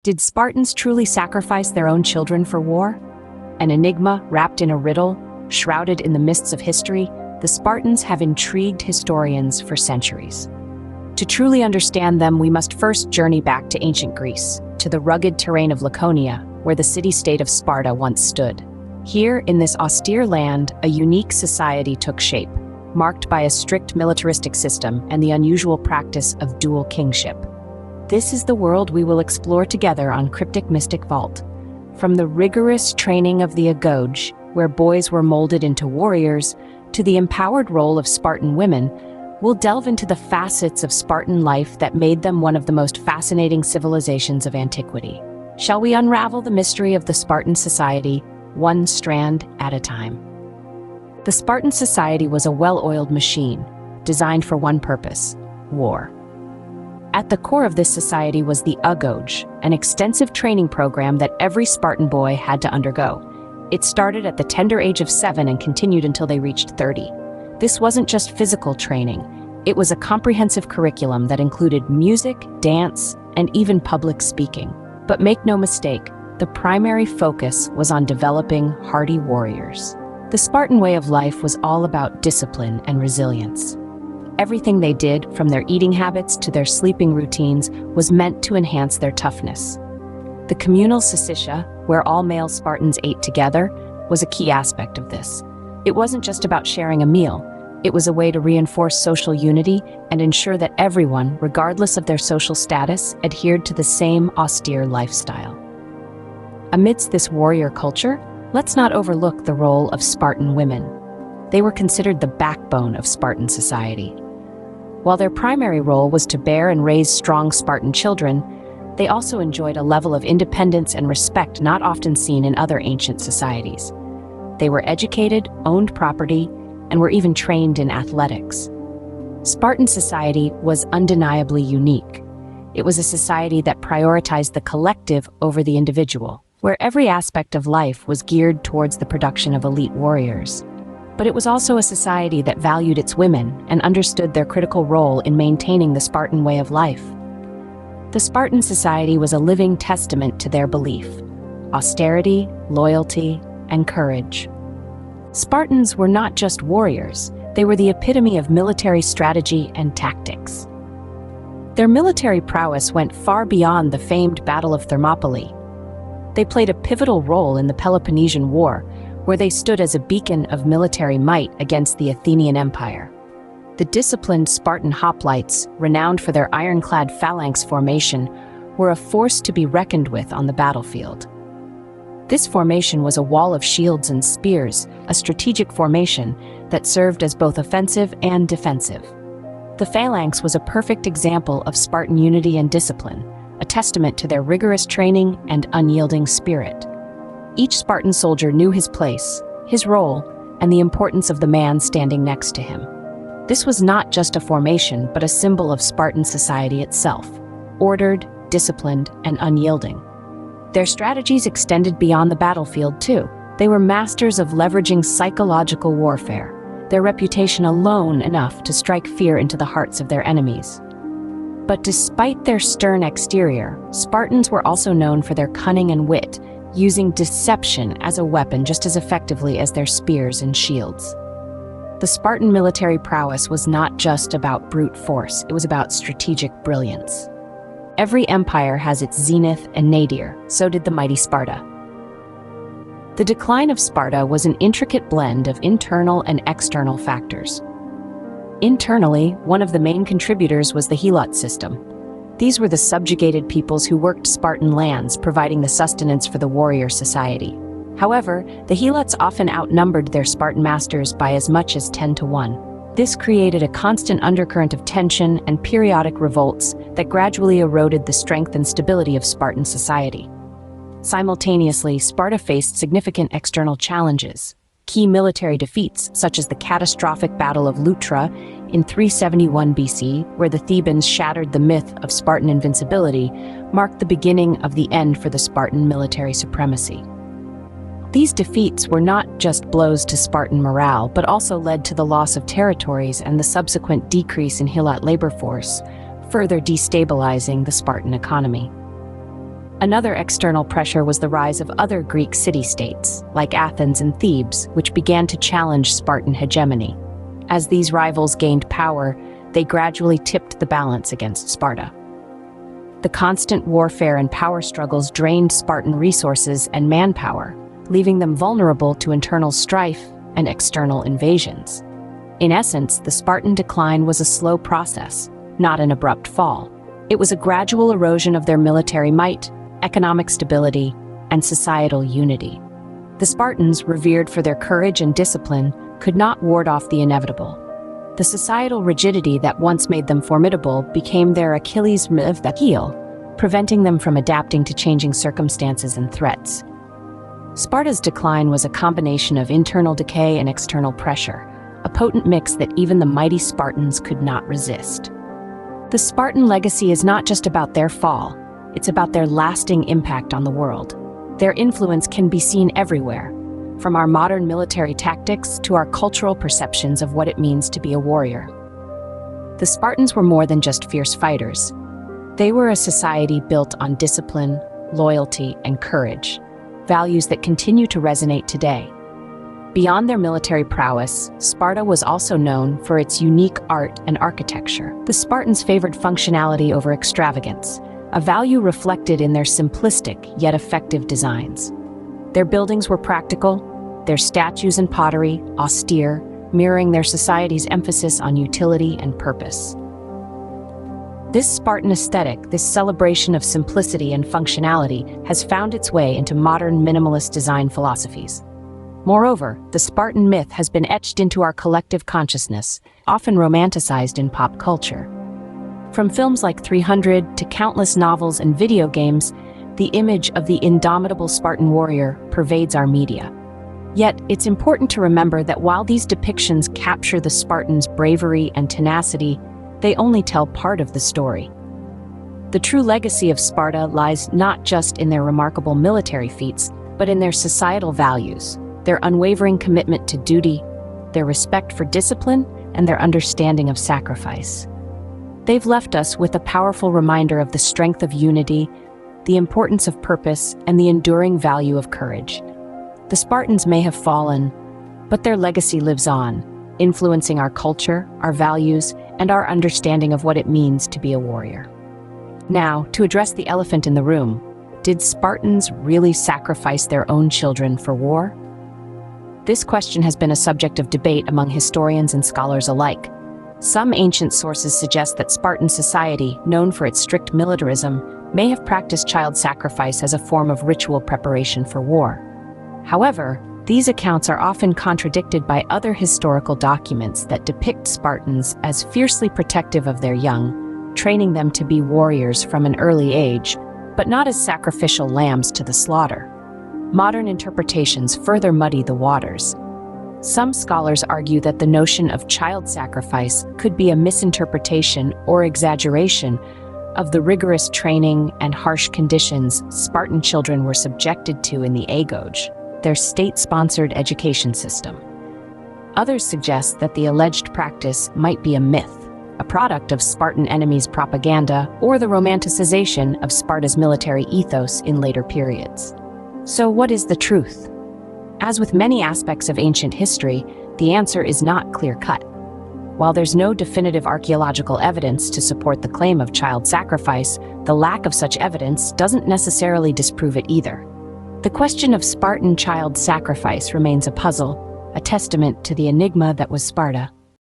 Did Spartans truly sacrifice their own children for war? An enigma wrapped in a riddle, shrouded in the mists of history, the Spartans have intrigued historians for centuries. To truly understand them, we must first journey back to ancient Greece, to the rugged terrain of Laconia, where the city-state of Sparta once stood. Here, in this austere land, a unique society took shape, marked by a strict militaristic system and the unusual practice of dual kingship. This is the world we will explore together on Cryptic Mystic Vault. From the rigorous training of the Agoge, where boys were molded into warriors, to the empowered role of Spartan women, we'll delve into the facets of Spartan life that made them one of the most fascinating civilizations of antiquity. Shall we unravel the mystery of the Spartan society, one strand at a time? The Spartan society was a well-oiled machine, designed for one purpose: war. At the core of this society was the Agoge, an extensive training program that every Spartan boy had to undergo. It started at the tender age of 7 and continued until they reached 30. This wasn't just physical training. It was a comprehensive curriculum that included music, dance, and even public speaking. But make no mistake, the primary focus was on developing hardy warriors. The Spartan way of life was all about discipline and resilience. Everything they did, from their eating habits to their sleeping routines, was meant to enhance their toughness. The communal syssitia, where all male Spartans ate together, was a key aspect of this. It wasn't just about sharing a meal. It was a way to reinforce social unity and ensure that everyone, regardless of their social status, adhered to the same austere lifestyle. Amidst this warrior culture, let's not overlook the role of Spartan women. They were considered the backbone of Spartan society. While their primary role was to bear and raise strong Spartan children, they also enjoyed a level of independence and respect not often seen in other ancient societies. They were educated, owned property, and were even trained in athletics. Spartan society was undeniably unique. It was a society that prioritized the collective over the individual, where every aspect of life was geared towards the production of elite warriors. But it was also a society that valued its women and understood their critical role in maintaining the Spartan way of life. The Spartan society was a living testament to their belief: austerity, loyalty, and courage. Spartans were not just warriors, they were the epitome of military strategy and tactics. Their military prowess went far beyond the famed Battle of Thermopylae. They played a pivotal role in the Peloponnesian War, where they stood as a beacon of military might against the Athenian Empire. The disciplined Spartan hoplites, renowned for their ironclad phalanx formation, were a force to be reckoned with on the battlefield. This formation was a wall of shields and spears, a strategic formation that served as both offensive and defensive. The phalanx was a perfect example of Spartan unity and discipline, a testament to their rigorous training and unyielding spirit. Each Spartan soldier knew his place, his role, and the importance of the man standing next to him. This was not just a formation, but a symbol of Spartan society itself: ordered, disciplined, and unyielding. Their strategies extended beyond the battlefield, too. They were masters of leveraging psychological warfare, their reputation alone enough to strike fear into the hearts of their enemies. But despite their stern exterior, Spartans were also known for their cunning and wit, using deception as a weapon just as effectively as their spears and shields. The Spartan military prowess was not just about brute force, it was about strategic brilliance. Every empire has its zenith and nadir, so did the mighty Sparta. The decline of Sparta was an intricate blend of internal and external factors. Internally, one of the main contributors was the Helots system. These were the subjugated peoples who worked Spartan lands, providing the sustenance for the warrior society. However, the Helots often outnumbered their Spartan masters by as much as 10 to 1. This created a constant undercurrent of tension and periodic revolts that gradually eroded the strength and stability of Spartan society. Simultaneously, Sparta faced significant external challenges. Key military defeats, such as the catastrophic Battle of Leuctra in 371 BC, where the Thebans shattered the myth of Spartan invincibility, marked the beginning of the end for the Spartan military supremacy. These defeats were not just blows to Spartan morale, but also led to the loss of territories and the subsequent decrease in Helot labor force, further destabilizing the Spartan economy. Another external pressure was the rise of other Greek city-states, like Athens and Thebes, which began to challenge Spartan hegemony. As these rivals gained power, they gradually tipped the balance against Sparta. The constant warfare and power struggles drained Spartan resources and manpower, leaving them vulnerable to internal strife and external invasions. In essence, the Spartan decline was a slow process, not an abrupt fall. It was a gradual erosion of their military might, economic stability, and societal unity. The Spartans, revered for their courage and discipline, could not ward off the inevitable. The societal rigidity that once made them formidable became their Achilles' heel, preventing them from adapting to changing circumstances and threats. Sparta's decline was a combination of internal decay and external pressure, a potent mix that even the mighty Spartans could not resist. The Spartan legacy is not just about their fall, it's about their lasting impact on the world. Their influence can be seen everywhere, from our modern military tactics to our cultural perceptions of what it means to be a warrior. The Spartans were more than just fierce fighters. They were a society built on discipline, loyalty, and courage, values that continue to resonate today. Beyond their military prowess, Sparta was also known for its unique art and architecture. The Spartans favored functionality over extravagance, a value reflected in their simplistic yet effective designs. Their buildings were practical, their statues and pottery austere, mirroring their society's emphasis on utility and purpose. This Spartan aesthetic, this celebration of simplicity and functionality, has found its way into modern minimalist design philosophies. Moreover, the Spartan myth has been etched into our collective consciousness, often romanticized in pop culture. From films like 300 to countless novels and video games, the image of the indomitable Spartan warrior pervades our media. Yet, it's important to remember that while these depictions capture the Spartans' bravery and tenacity, they only tell part of the story. The true legacy of Sparta lies not just in their remarkable military feats, but in their societal values, their unwavering commitment to duty, their respect for discipline, and their understanding of sacrifice. They've left us with a powerful reminder of the strength of unity, the importance of purpose, and the enduring value of courage. The Spartans may have fallen, but their legacy lives on, influencing our culture, our values, and our understanding of what it means to be a warrior. Now, to address the elephant in the room, did Spartans really sacrifice their own children for war? This question has been a subject of debate among historians and scholars alike. Some ancient sources suggest that Spartan society, known for its strict militarism, may have practiced child sacrifice as a form of ritual preparation for war. However, these accounts are often contradicted by other historical documents that depict Spartans as fiercely protective of their young, training them to be warriors from an early age, but not as sacrificial lambs to the slaughter. Modern interpretations further muddy the waters. Some scholars argue that the notion of child sacrifice could be a misinterpretation or exaggeration of the rigorous training and harsh conditions Spartan children were subjected to in the Agoge, their state-sponsored education system. Others suggest that the alleged practice might be a myth, a product of Spartan enemies' propaganda or the romanticization of Sparta's military ethos in later periods. So what is the truth? As with many aspects of ancient history, the answer is not clear-cut. While there's no definitive archaeological evidence to support the claim of child sacrifice, the lack of such evidence doesn't necessarily disprove it either. The question of Spartan child sacrifice remains a puzzle, a testament to the enigma that was Sparta.